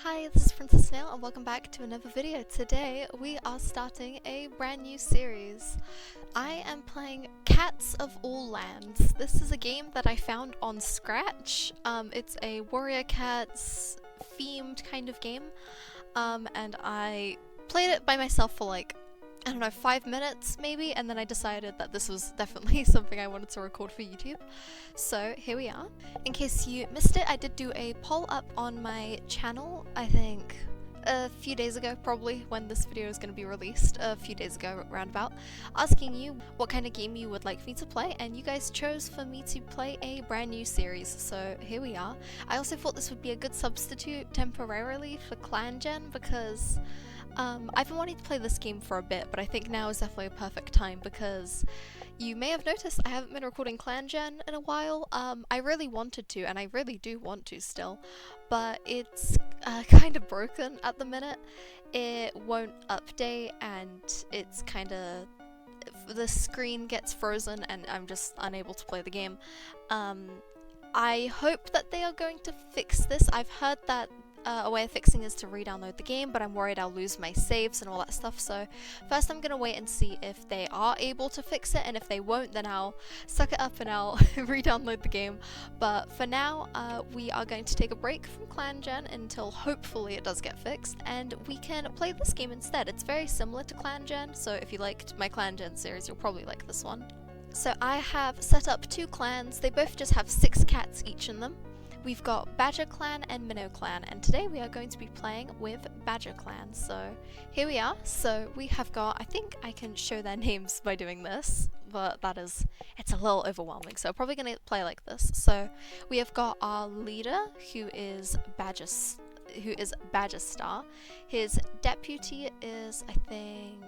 Hi, this is Princess Snail and welcome back to another video. Today we are starting a brand new series. I am playing Cats of All Lands. This is a game that I found on Scratch. It's a warrior cats themed kind of game, and I played it by myself for like, I don't know, 5 minutes maybe, and then I decided that this was definitely something I wanted to record for YouTube. So here we are. In case you missed it, I did do a poll up on my channel, I think a few days ago, probably when this video is going to be released, a few days ago roundabout, asking you what kind of game you would like me to play, and you guys chose for me to play a brand new series, so here we are. I also thought this would be a good substitute temporarily for Clan Gen because I've been wanting to play this game for a bit, but I think now is definitely a perfect time because you may have noticed I haven't been recording Clan Gen in a while. I really wanted to, and I really do want to still, but it's kind of broken at the minute. It won't update, and it's kind of, the screen gets frozen and I'm just unable to play the game. I hope that they are going to fix this. I've heard that a way of fixing is to re-download the game, but I'm worried I'll lose my saves and all that stuff, so first I'm gonna wait and see if they are able to fix it, and if they won't, then I'll suck it up and I'll re-download the game. But for now, we are going to take a break from Clan Gen until hopefully it does get fixed, and we can play this game instead. It's very similar to Clan Gen, so if you liked my Clan Gen series, you'll probably like this one. So I have set up 2 clans. They both just have 6 cats each in them. We've got BadgerClan and MinnowClan, and today we are going to be playing with BadgerClan. So here we are. So we have got, I think I can show their names by doing this, but it's a little overwhelming, so I'm probably going to play like this. So we have got our leader, who is Badgerstar. His deputy is, I think,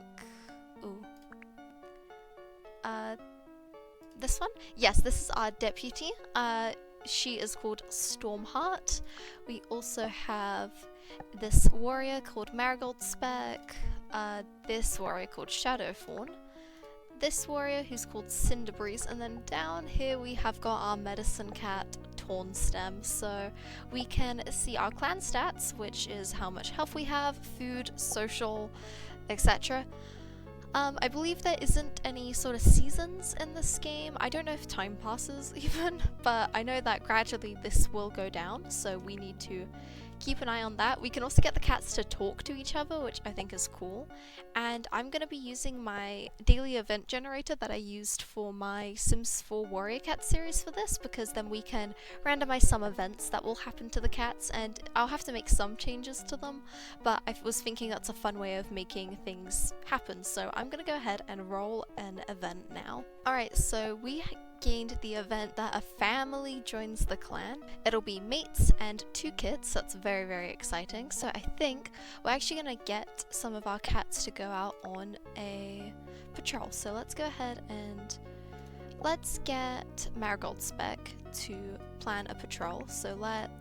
this one? Yes, this is our deputy. She is called Stormheart. We also have this warrior called Marigold Speck, this warrior called Shadowfawn, this warrior who's called Cinderbreeze, and then down here we have got our medicine cat Tawnstem. So we can see our clan stats, which is how much health we have, food, social, etc. I believe there isn't any sort of seasons in this game. I don't know if time passes even, but I know that gradually this will go down, so we need to keep an eye on that. We can also get the cats to talk to each other, which I think is cool. And I'm going to be using my daily event generator that I used for my Sims 4 Warrior Cat series for this, because then we can randomize some events that will happen to the cats, and I'll have to make some changes to them, but I was thinking that's a fun way of making things happen, so I'm going to go ahead and roll an event now. Alright, so we gained the event that a family joins the clan. It'll be mates and 2 kids. That's very, very exciting. So I think we're actually going to get some of our cats to go out on a patrol. So let's go ahead and let's get Marigold Speck to plan a patrol. So let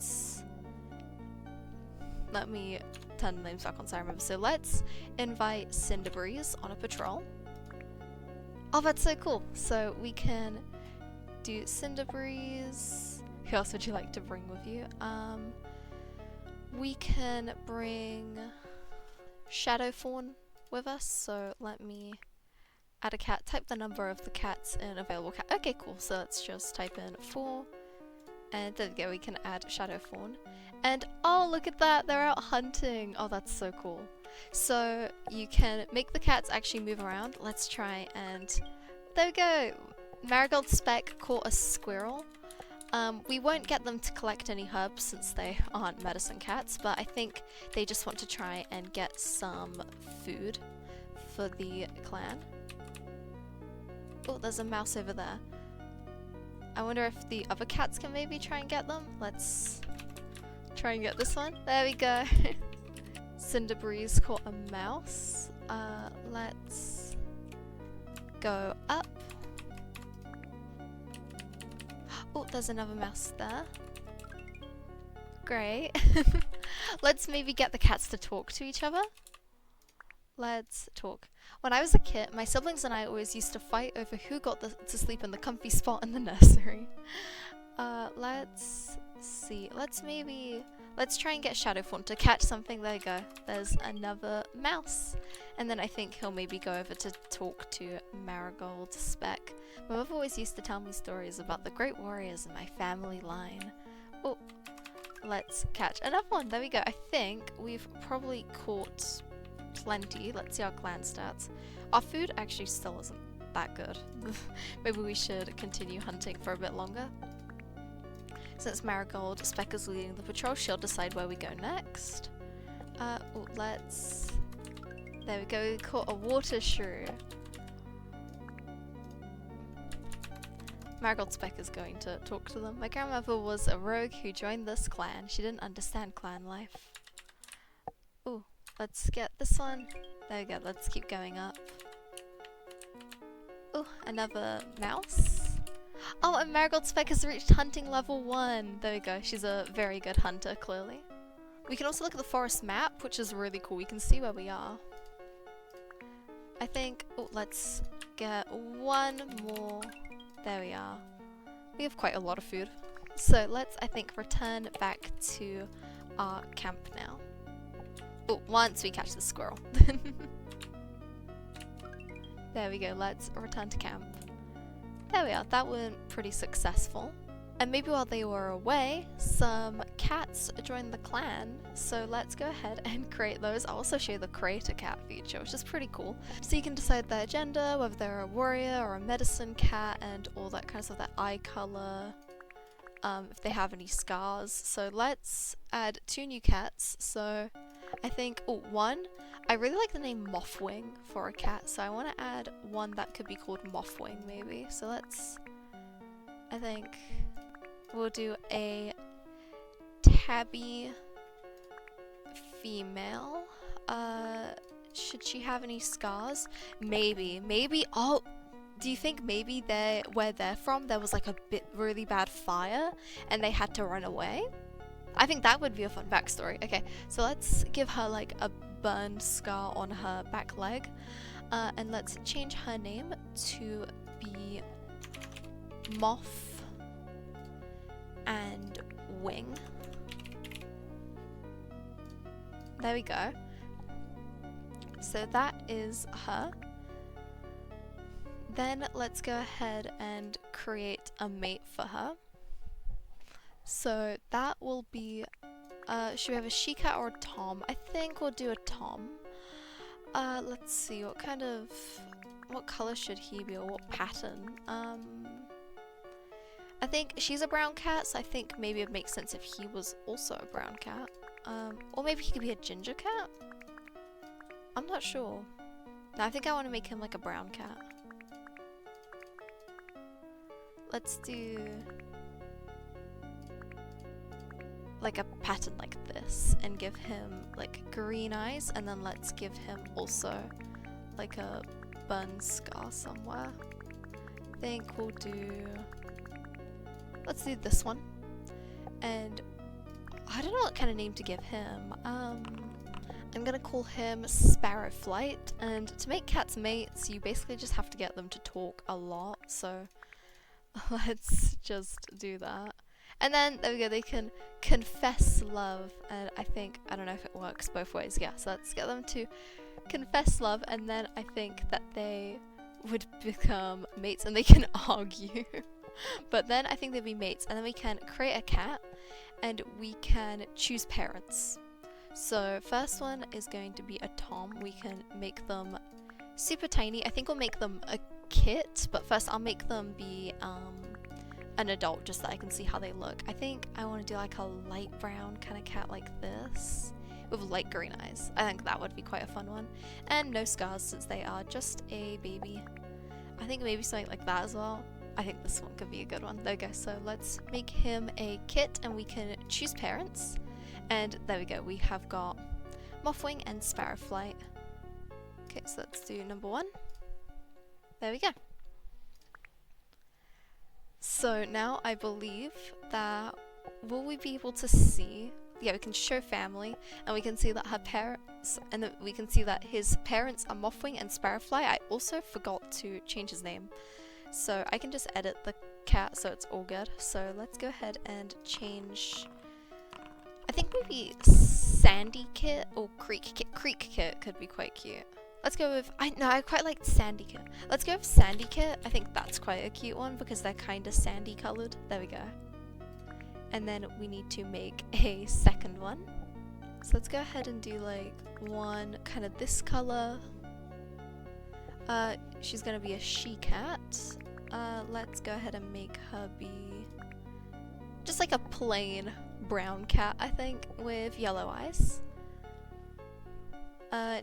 me turn the names back on so I remember. So let's invite Cinderbreeze on a patrol. Oh, that's so cool. So we can do Cinderbreeze. Who else would you like to bring with you? We can bring Shadowfawn with us, so let me add a cat. Type the number of the cats in available cat. Okay, cool. So let's just type in 4, and there we go, we can add Shadowfawn. And oh, look at that, they're out hunting. Oh, that's so cool. So you can make the cats actually move around. Let's try, and there we go. Marigold Speck caught a squirrel. We won't get them to collect any herbs since they aren't medicine cats, but I think they just want to try and get some food for the clan. Oh, there's a mouse over there. I wonder if the other cats can maybe try and get them. Let's try and get this one. There we go. Cinderbreeze caught a mouse. Let's go up. Oh, there's another mouse there. Great. Let's maybe get the cats to talk to each other. Let's talk. When I was a kid, my siblings and I always used to fight over who got to sleep in the comfy spot in the nursery. Let's see. Let's maybe Let's try and get Shadowfawn to catch something. There you go. There's another mouse. And then I think he'll maybe go over to talk to Marigold Speck. My mother always used to tell me stories about the great warriors in my family line. Oh, let's catch another one. There we go. I think we've probably caught plenty. Let's see our clan stats. Our food actually still isn't that good. Maybe we should continue hunting for a bit longer. Since Marigold Speck is leading the patrol, she'll decide where we go next. Let's... There we go, we caught a water shrew. Marigold Speck is going to talk to them. My grandmother was a rogue who joined this clan. She didn't understand clan life. Ooh, let's get this one. There we go, let's keep going up. Ooh, another mouse. Oh, and Marigold Speck has reached hunting level 1. There we go, she's a very good hunter, clearly. We can also look at the forest map, which is really cool. We can see where we are. I think, oh, let's get one more. There we are. We have quite a lot of food. So let's, I think, return back to our camp now. Oh, once we catch the squirrel. There we go, let's return to camp. There we are, that went pretty successful. And maybe while they were away, some cats joined the clan, so let's go ahead and create those. I'll also show you the create a cat feature, which is pretty cool. So you can decide their gender, whether they're a warrior or a medicine cat, and all that kind of stuff, their eye color, if they have any scars. So let's add 2 new cats. So I think, oh, one, I really like the name Mothwing for a cat, so I want to add one that could be called Mothwing maybe. So let's, I think we'll do a tabby female. Should she have any scars? Maybe, oh, do you think maybe where they're from there was like a really bad fire and they had to run away? I think that would be a fun backstory. Okay, so let's give her like a burned scar on her back leg, and let's change her name to be Moth and Wing. There we go. So that is her. Then let's go ahead and create a mate for her. So that will be, should we have a she-cat or a tom? I think we'll do a tom. Let's see, what color should he be, or what pattern? I think she's a brown cat, so I think maybe it makes sense if he was also a brown cat. Or maybe he could be a ginger cat? I'm not sure. No, I think I want to make him like a brown cat. Let's do like a pattern like this and give him like green eyes, and then let's give him also like a burn scar somewhere. I think we'll do, let's do this one, and I don't know what kind of name to give him. I'm gonna call him Sparrowflight, and to make cats mates you basically just have to get them to talk a lot, so let's just do that. And then, there we go, they can confess love, and I don't know if it works both ways, yeah, so let's get them to confess love, and then I think that they would become mates, and they can argue, but then I think they'd be mates, and then we can create a cat, and we can choose parents. So, first one is going to be a tom. We can make them super tiny. I think we'll make them a kit, but first I'll make them be, an adult, just so I can see how they look. I think I want to do like a light brown kind of cat like this with light green eyes. I think that would be quite a fun one, and no scars since they are just a baby. I think maybe something like that as well. I think this one could be a good one. There we go. So let's make him a kit, and we can choose parents, and there we go, we have got Mothwing and Sparrowflight. Okay, so let's do number 1. There we go. So now I believe that, will we be able to see, yeah, we can show family, and we can see that her parents, and then we can see that his parents are Mothwing and Sparrowflight. I also forgot to change his name, so I can just edit the cat so it's all good. So let's go ahead and change I think maybe Sandy Kit or Creek Kit. Creek Kit could be quite cute. Let's go with, I quite like Sandy Kit. Let's go with Sandy Kit. I think that's quite a cute one because they're kind of sandy colored. There we go. And then we need to make a second one. So let's go ahead and do like one kind of this color. She's gonna be a she-cat. Let's go ahead and make her be just like a plain brown cat, I think, with yellow eyes.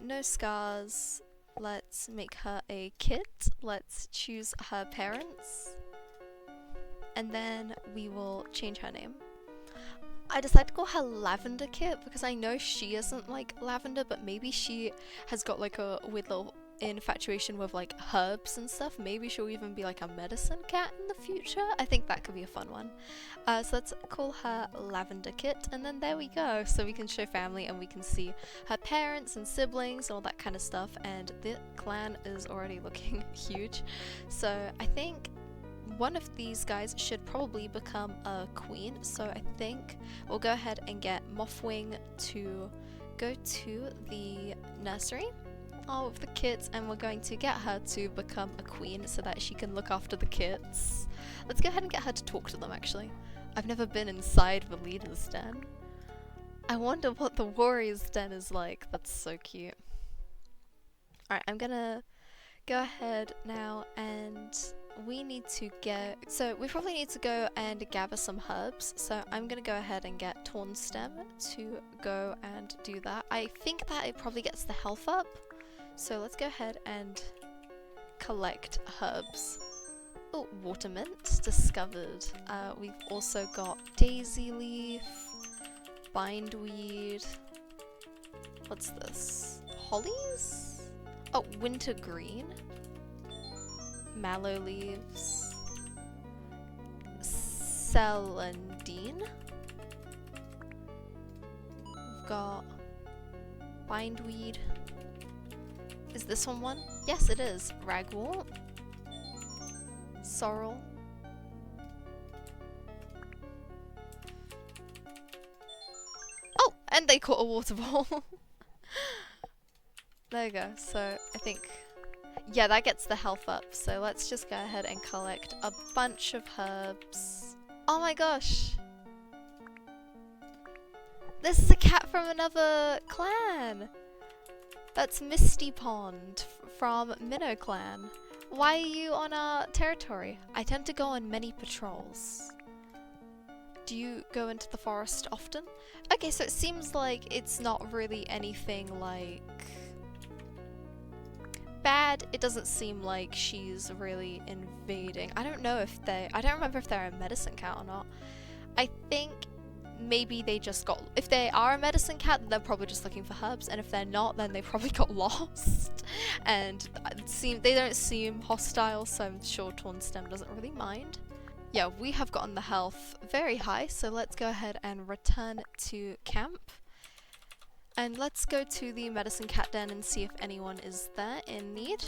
No scars. Let's make her a kit. Let's choose her parents. And then we will change her name. I decided to call her Lavender Kit because I know she isn't like lavender, but maybe she has got like a weird little infatuation with like herbs and stuff. Maybe she'll even be like a medicine cat in the future. I think that could be a fun one. So let's call her Lavender Kit, and then there we go. So we can show family and we can see her parents and siblings and all that kind of stuff, and the clan is already looking huge. So I think one of these guys should probably become a queen, so I think we'll go ahead and get Mothwing to go to the nursery with the kids, and we're going to get her to become a queen so that she can look after the kids. Let's go ahead and get her to talk to them, actually. I've never been inside the leader's den. I wonder what the warrior's den is like. That's so cute. Alright, I'm gonna go ahead now, and we need to we probably need to go and gather some herbs, so I'm gonna go ahead and get Torn Stem to go and do that. I think that it probably gets the health up, so let's go ahead and collect herbs. Oh, water mint discovered. We've also got daisy leaf, bindweed, what's this, hollies? Oh, wintergreen, mallow leaves, celandine. We've got bindweed. Is this one? Yes, it is. Ragwort, sorrel, oh, and they caught a water ball. There you go. So I think, yeah, that gets the health up. So let's just go ahead and collect a bunch of herbs. Oh my gosh! This is a cat from another clan! That's Misty Pond from MinnowClan. Why are you on our territory? I tend to go on many patrols. Do you go into the forest often? Okay, so it seems like it's not really anything like bad. It doesn't seem like she's really invading. I don't know if I don't remember if they're a medicine cat or not. I think maybe they just got, if they are a medicine cat, they're probably just looking for herbs, and if they're not, then they probably got lost. And they don't seem hostile, so I'm sure Torn Stem doesn't really mind. Yeah, we have gotten the health very high, so let's go ahead and return to camp. And let's go to the medicine cat den and see if anyone is there in need.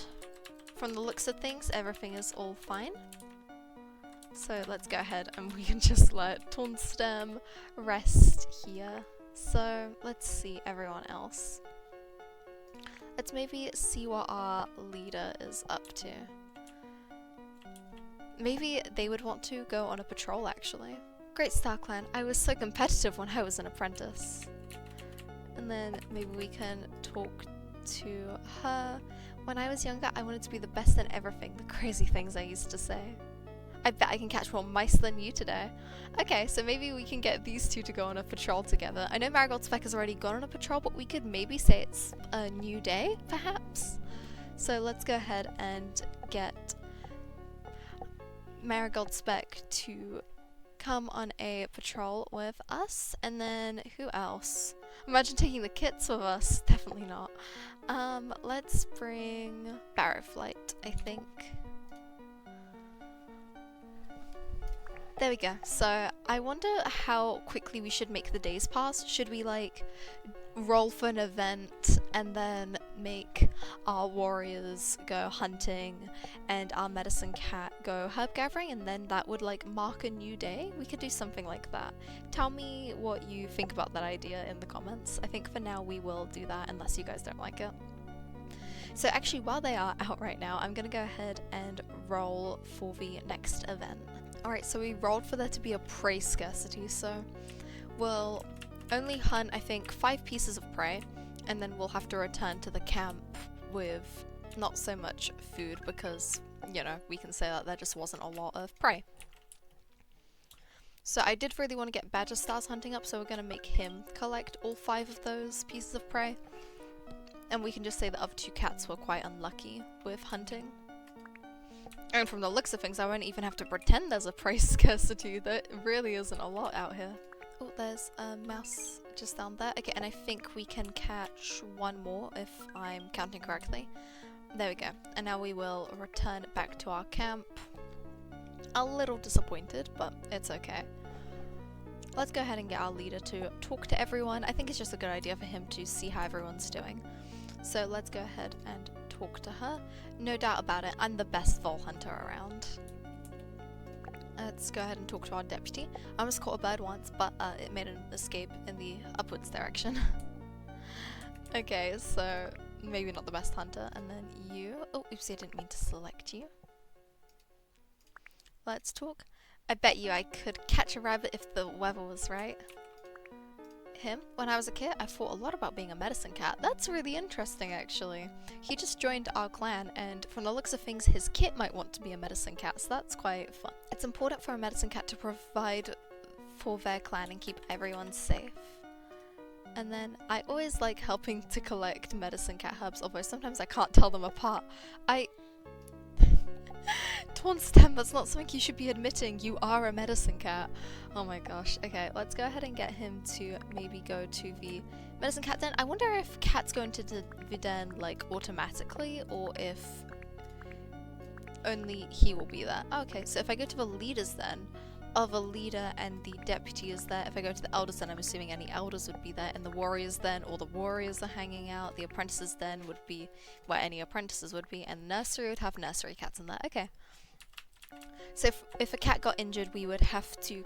From the looks of things, everything is all fine. So let's go ahead and we can just let Torn Stem rest here. So let's see everyone else. Let's maybe see what our leader is up to. Maybe they would want to go on a patrol, actually. Great Star Clan, I was so competitive when I was an apprentice. And then maybe we can talk to her. When I was younger, I wanted to be the best in everything. The crazy things I used to say. I bet I can catch more mice than you today. Okay, so maybe we can get these two to go on a patrol together. I know Marigold Speck has already gone on a patrol, but we could maybe say it's a new day, perhaps? So let's go ahead and get Marigold Speck to come on a patrol with us. And then who else? Imagine taking the kits with us. Definitely not. Let's bring Barrowflight, I think. There we go. So I wonder how quickly we should make the days pass. Should we like roll for an event and then make our warriors go hunting and our medicine cat go herb gathering, and then that would like mark a new day. We could do something like that. Tell me what you think about that idea in the comments. I think for now we will do that unless you guys don't like it. So actually, while they are out right now, I'm gonna go ahead and roll for the next event. Alright, so we rolled for there to be a prey scarcity, so we'll only hunt, I think, 5 pieces of prey, and then we'll have to return to the camp with not so much food because, you know, we can say that there just wasn't a lot of prey. So I did really want to get BadgerStar's hunting up, so we're going to make him collect all 5 of those pieces of prey. And we can just say the other 2 cats were quite unlucky with hunting. And from the looks of things, I won't even have to pretend there's a prey scarcity. There really isn't a lot out here. Oh, there's a mouse just down there. Okay, and I think we can catch 1 more if I'm counting correctly. There we go. And now we will return back to our camp. A little disappointed, but it's okay. Let's go ahead and get our leader to talk to everyone. I think it's just a good idea for him to see how everyone's doing. So let's go ahead and talk to her. No doubt about it, I'm the best vole hunter around. Let's go ahead and talk to our deputy. I almost caught a bird once, but it made an escape in the upwards direction. Okay, so maybe not the best hunter. And then you. Oh, oopsie, I didn't mean to select you. Let's talk. I bet you I could catch a rabbit if the weather was right. Him? When I was a kid, I thought a lot about being a medicine cat. That's really interesting, actually. He just joined our clan, and from the looks of things, his kit might want to be a medicine cat, so that's quite fun. It's important for a medicine cat to provide for their clan and keep everyone safe. And then I always like helping to collect medicine cat herbs, although sometimes I can't tell them apart. Torn stem, that's not something you should be admitting. You are a medicine cat. Oh my gosh. Okay, let's go ahead and get him to maybe go to the medicine cat den. I wonder if cats go into the den like automatically, or if only he will be there. Okay, so if I go to the leaders den, the leader and the deputy is there. If I go to the elders den, I'm assuming any elders would be there. And the warriors den, all the warriors are hanging out. The apprentices den would be where any apprentices would be. And nursery would have nursery cats in there. Okay. So if a cat got injured, we would have to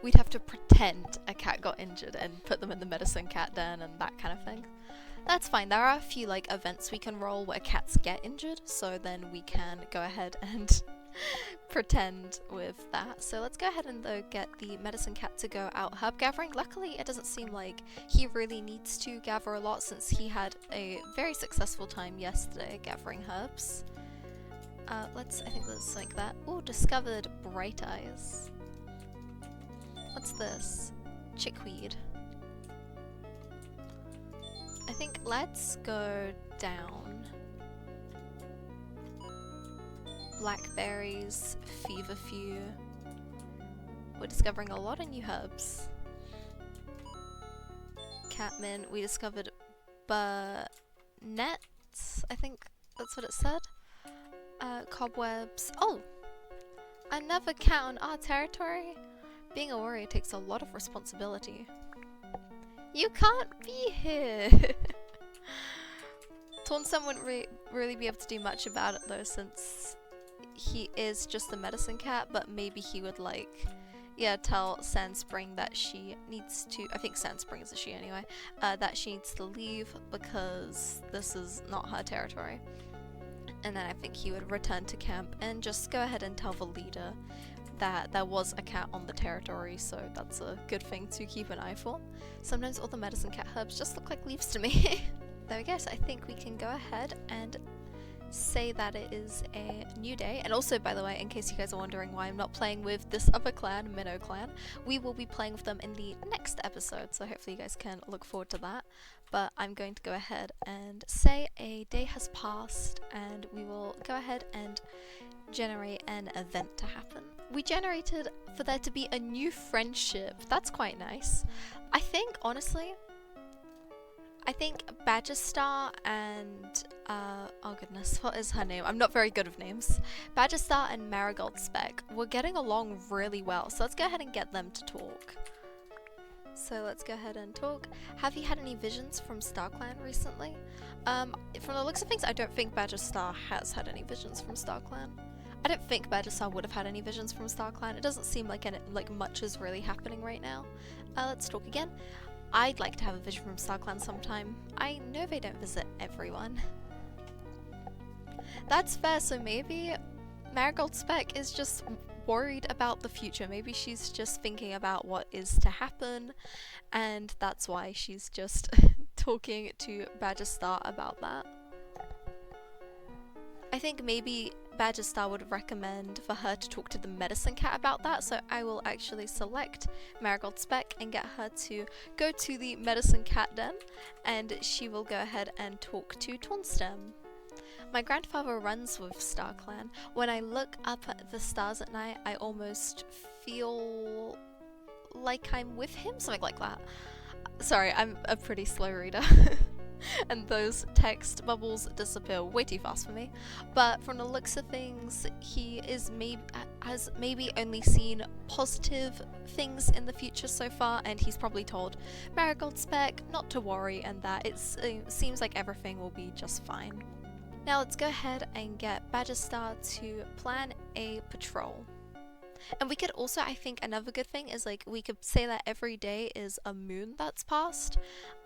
we'd have to pretend a cat got injured and put them in the medicine cat den and that kind of thing. That's fine. There are a few like events we can roll where cats get injured, so then we can go ahead and pretend with that. So let's go ahead and though get the medicine cat to go out herb gathering. Luckily, it doesn't seem like he really needs to gather a lot since he had a very successful time yesterday gathering herbs. I think let's like that. Oh, discovered bright eyes. What's this? Chickweed. I think let's go down. Blackberries, feverfew. We're discovering a lot of new herbs. Catmint, we discovered burnets, I think that's what it said. Cobwebs. Oh! Another cat on our territory? Being a warrior takes a lot of responsibility. You can't be here! Tornstem wouldn't really be able to do much about it though, since he is just a medicine cat, but maybe he would tell Sandspring that she needs to, I think Sandspring is a she anyway, that she needs to leave because this is not her territory. And then I think he would return to camp and just go ahead and tell the leader that there was a cat on the territory, so that's a good thing to keep an eye for. Sometimes all the medicine cat herbs just look like leaves to me. There we go, so I think we can go ahead and say that it is a new day. And also, by the way, in case you guys are wondering why I'm not playing with this other clan, MinnowClan, we will be playing with them in the next episode, so hopefully you guys can look forward to that. But I'm going to go ahead and say a day has passed, and we will go ahead and generate an event to happen. We generated for there to be a new friendship. That's quite nice. I think, honestly, BadgerStar and, oh goodness, what is her name? I'm not very good with names. BadgerStar and Marigold Speck were getting along really well, so let's go ahead and get them to talk. So let's go ahead and talk. Have you had any visions from StarClan recently? From the looks of things, I don't think BadgerStar has had any visions from StarClan. I don't think BadgerStar would have had any visions from StarClan. It doesn't seem like much is really happening right now. Let's talk again. I'd like to have a vision from StarClan sometime. I know they don't visit everyone. That's fair, so maybe Marigold Speck is just worried about the future. Maybe she's just thinking about what is to happen, and that's why she's just talking to BadgerStar about that. I think maybe BadgerStar would recommend for her to talk to the medicine cat about that, so I will actually select Marigold Speck and get her to go to the medicine cat den, and she will go ahead and talk to Tawnstem. My grandfather runs with StarClan. When I look up at the stars at night, I almost feel like I'm with him, something like that. Sorry, I'm a pretty slow reader. And those text bubbles disappear way too fast for me. But from the looks of things, he has maybe only seen positive things in the future so far, and he's probably told Marigold Speck not to worry and that it seems like everything will be just fine. Now let's go ahead and get BadgerStar to plan a patrol. And we could also, I think another good thing is we could say that every day is a moon that's passed.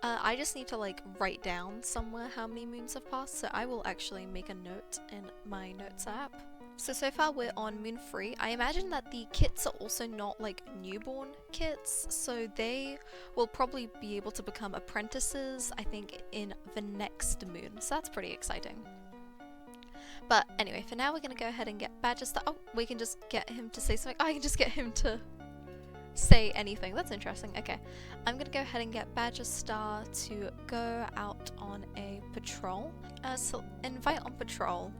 I just need to write down somewhere how many moons have passed, so I will actually make a note in my notes app. So far we're on moon 3. I imagine that the kits are also not newborn kits, so they will probably be able to become apprentices, I think, in the next moon, so that's pretty exciting. But anyway, for now we're going to go ahead and get BadgerStar. Oh, we can just get him to say something. Oh, I can just get him to say anything. That's interesting. Okay, I'm going to go ahead and get BadgerStar to go out on a patrol. So invite on patrol.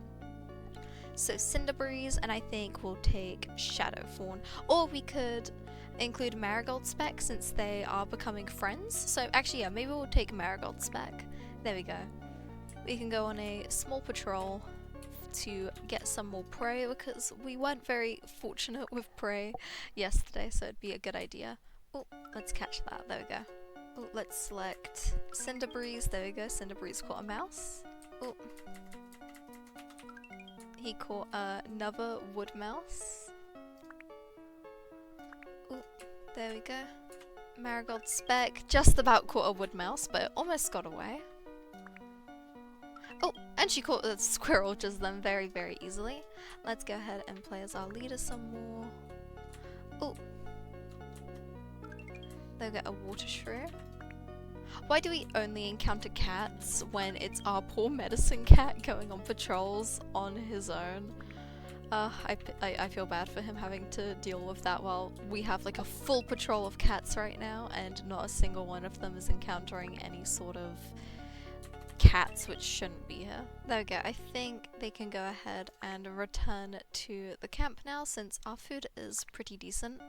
So Cinderbreeze, and I think we'll take Shadowfawn. Or we could include Marigold Speck since they are becoming friends. So actually, yeah, maybe we'll take Marigold Speck. There we go. We can go on a small patrol to get some more prey because we weren't very fortunate with prey yesterday, so it'd be a good idea. Oh, let's catch that. There we go. Oh, let's select Cinderbreeze. There we go. Cinderbreeze caught a mouse. Oh, he caught another wood mouse. Oh, there we go. Marigold Speck just about caught a wood mouse, but it almost got away. Oh, and she caught a squirrel just then very, very easily. Let's go ahead and play as our leader some more. Oh. They'll get a water shrew. Why do we only encounter cats when it's our poor medicine cat going on patrols on his own? I feel bad for him having to deal with that while we have a full patrol of cats right now and not a single one of them is encountering any sort of cats which shouldn't be here. There we go. I think they can go ahead and return to the camp now since our food is pretty decent.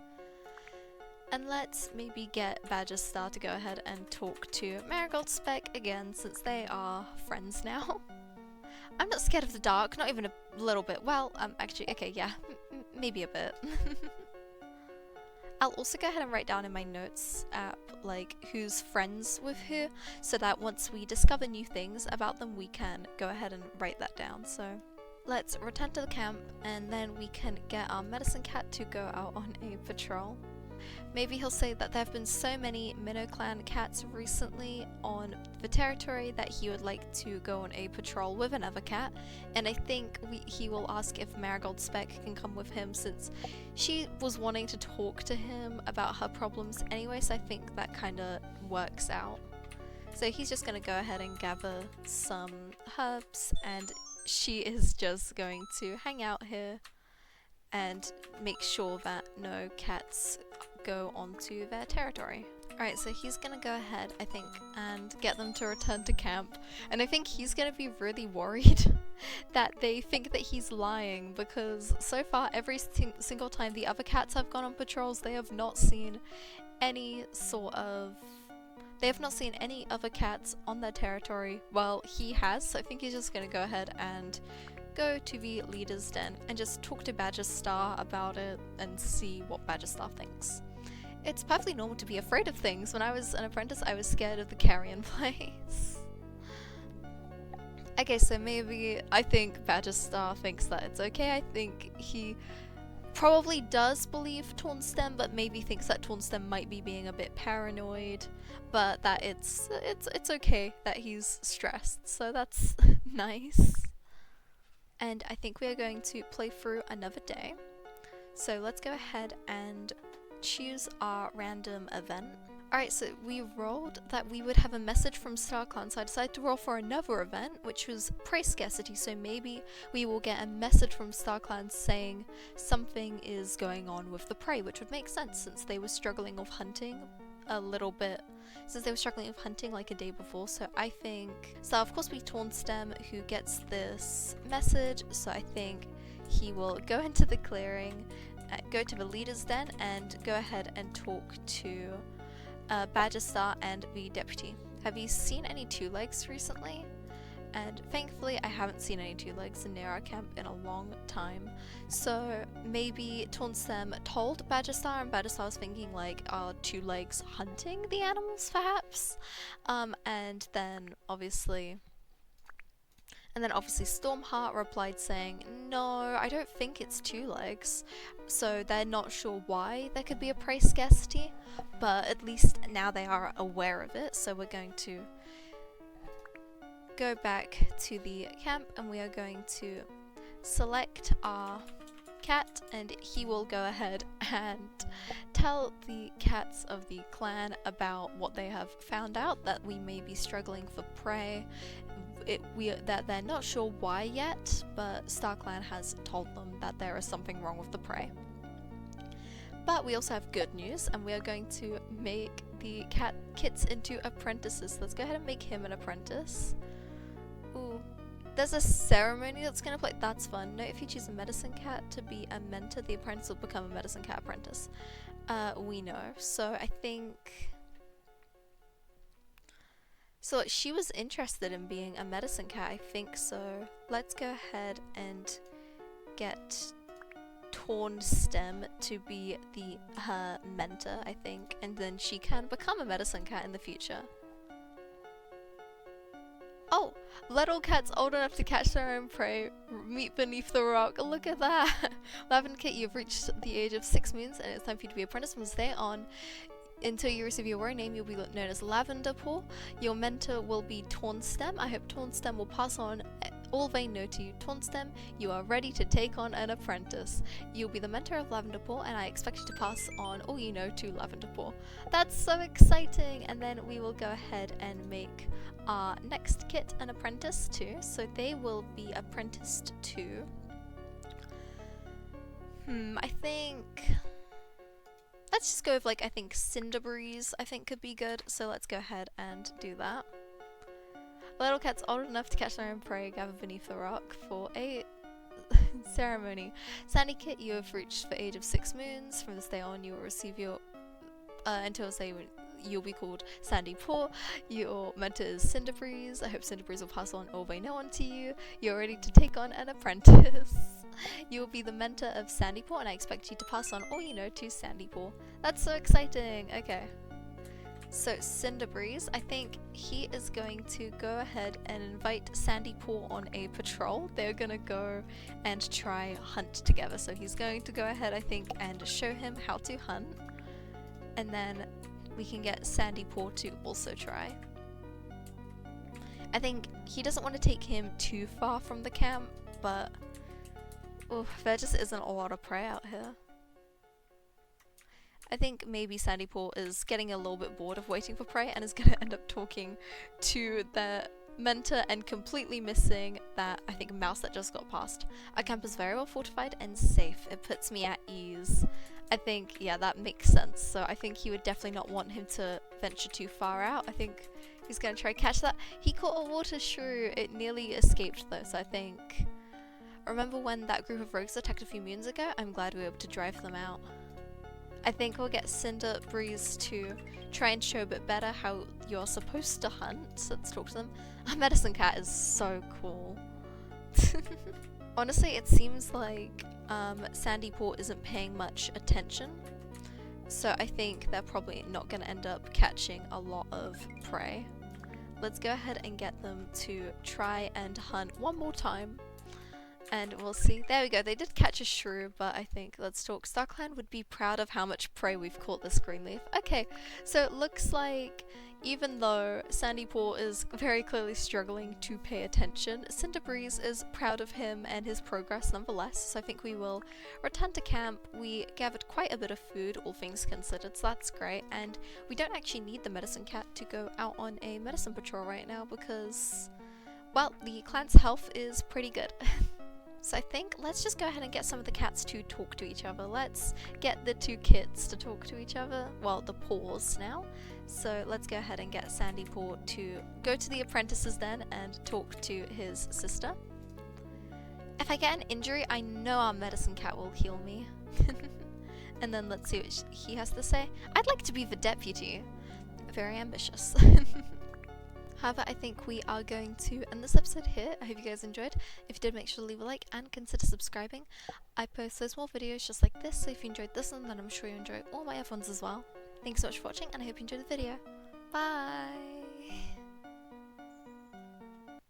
And let's maybe get BadgerStar to go ahead and talk to Marigold Speck again since they are friends now. I'm not scared of the dark, not even a little bit. Well, actually, okay, yeah, maybe a bit. I'll also go ahead and write down in my notes app who's friends with who, so that once we discover new things about them we can go ahead and write that down. So let's return to the camp and then we can get our medicine cat to go out on a patrol. Maybe he'll say that there have been so many MinnowClan cats recently on the territory that he would like to go on a patrol with another cat, and I think he will ask if Marigold Speck can come with him since she was wanting to talk to him about her problems anyway, so I think that kind of works out. So he's just going to go ahead and gather some herbs, and she is just going to hang out here and make sure that no cats go onto their territory. Alright, so he's gonna go ahead, I think, and get them to return to camp. And I think he's gonna be really worried that they think that he's lying because so far every single time the other cats have gone on patrols, they have not seen any other cats on their territory. Well, he has, so I think he's just gonna go ahead and go to the leader's den and just talk to BadgerStar about it and see what BadgerStar thinks. It's perfectly normal to be afraid of things. When I was an apprentice, I was scared of the carrion place. Okay, so maybe I think BadgerStar thinks that it's okay. I think he probably does believe Tornstem, but maybe thinks that Tornstem might be being a bit paranoid, but that it's okay that he's stressed. So that's nice. And I think we are going to play through another day. So let's go ahead and choose our random event. Alright, so we rolled that we would have a message from StarClan, so I decided to roll for another event, which was prey scarcity, so maybe we will get a message from StarClan saying something is going on with the prey, which would make sense since they were struggling with hunting a little bit, like a day before. So I think, so of course we Tornstem who gets this message, so I think he will go into the clearing, go to the leader's den, and go ahead and talk to BadgerStar and the deputy. Have you seen any two legs recently? And thankfully I haven't seen any two legs near our camp in a long time. So maybe Tornstem told BadgerStar, and BadgerStar was thinking like, are two legs hunting the animals perhaps? And then obviously Stormheart replied saying, no, I don't think it's two legs. So they're not sure why there could be a prey scarcity, but at least now they are aware of it. So we're going to go back to the camp and we are going to select our cat, and he will go ahead and tell the cats of the clan about what they have found out, that we may be struggling for prey. That they're not sure why yet, but StarClan has told them that there is something wrong with the prey. But we also have good news, and we are going to make the kits into apprentices. Let's go ahead and make him an apprentice. Ooh, there's a ceremony that's gonna play. That's fun. Note if you choose a medicine cat to be a mentor, the apprentice will become a medicine cat apprentice. We know. So I think. So she was interested in being a medicine cat, I think, so let's go ahead and get Tornstem to be her mentor, I think, and then she can become a medicine cat in the future. Oh, little cats old enough to catch their own prey meet beneath the rock. Look at that! Lavender Kit, you've reached the age of 6 moons and it's time for you to be apprentice. From this day on, until you receive your own name, you'll be known as Lavender Paw. Your mentor will be Tornstem. I hope Tornstem will pass on all they know to you. Tornstem, you are ready to take on an apprentice. You'll be the mentor of Lavender Paw, and I expect you to pass on all you know to Lavender Paw. That's so exciting! And then we will go ahead and make our next kit an apprentice too. So they will be apprenticed to... I think... Let's just go with, like, I think Cinderbreeze, I think could be good, so let's go ahead and do that. Little cats old enough to catch their own prey gather beneath the rock for a ceremony. Sandy Kit, you have reached the age of 6 moons. From this day on, you will receive your, until say you'll be called Sandy Paw. Your mentor is Cinderbreeze. I hope Cinderbreeze will pass on all they know on to you. You're ready to take on an apprentice. You will be the mentor of Sandy Paw, and I expect you to pass on all you know to Sandy Paw. That's so exciting! Okay. So Cinderbreeze, I think he is going to go ahead and invite Sandy Paw on a patrol. They're gonna go and try hunt together. So he's going to go ahead, I think, and show him how to hunt. And then we can get Sandy Paw to also try. I think he doesn't want to take him too far from the camp, but there just isn't a lot of prey out here. I think maybe Sandy Paw is getting a little bit bored of waiting for prey and is going to end up talking to their mentor and completely missing that, I think, mouse that just got past. Our camp is very well fortified and safe. It puts me at ease. I think, yeah, that makes sense. So I think he would definitely not want him to venture too far out. I think he's going to try to catch that. He caught a water shrew. It nearly escaped though, so I think... Remember when that group of rogues attacked a few moons ago? I'm glad we were able to drive them out. I think we'll get Cinderbreeze to try and show a bit better how you're supposed to hunt. So let's talk to them. Our medicine cat is so cool. Honestly, it seems like Sandy Paw isn't paying much attention So I think they're probably not going to end up catching a lot of prey. Let's go ahead and get them to try and hunt one more time. And we'll see. There we go. They did catch a shrew, but I think let's talk. StarClan would be proud of how much prey we've caught this greenleaf. Okay, so it looks like even though Sandy Paw is very clearly struggling to pay attention, Cinderbreeze is proud of him and his progress nonetheless. So I think we will return to camp. We gathered quite a bit of food, all things considered, so that's great. And we don't actually need the medicine cat to go out on a medicine patrol right now because, well, the clan's health is pretty good. So I think let's just go ahead and get some of the cats to talk to each other. Let's get the two kids to talk to each other. Well, the paws now. So let's go ahead and get Sandy Paw to go to the apprentices then and talk to his sister. If I get an injury, I know our medicine cat will heal me. And then let's see what he has to say. I'd like to be the deputy. Very ambitious. However, I think we are going to end this episode here. I hope you guys enjoyed. If you did, make sure to leave a like and consider subscribing. I post those more videos just like this, so if you enjoyed this one, then I'm sure you enjoy all my other ones as well. Thanks so much for watching, and I hope you enjoyed the video. Bye!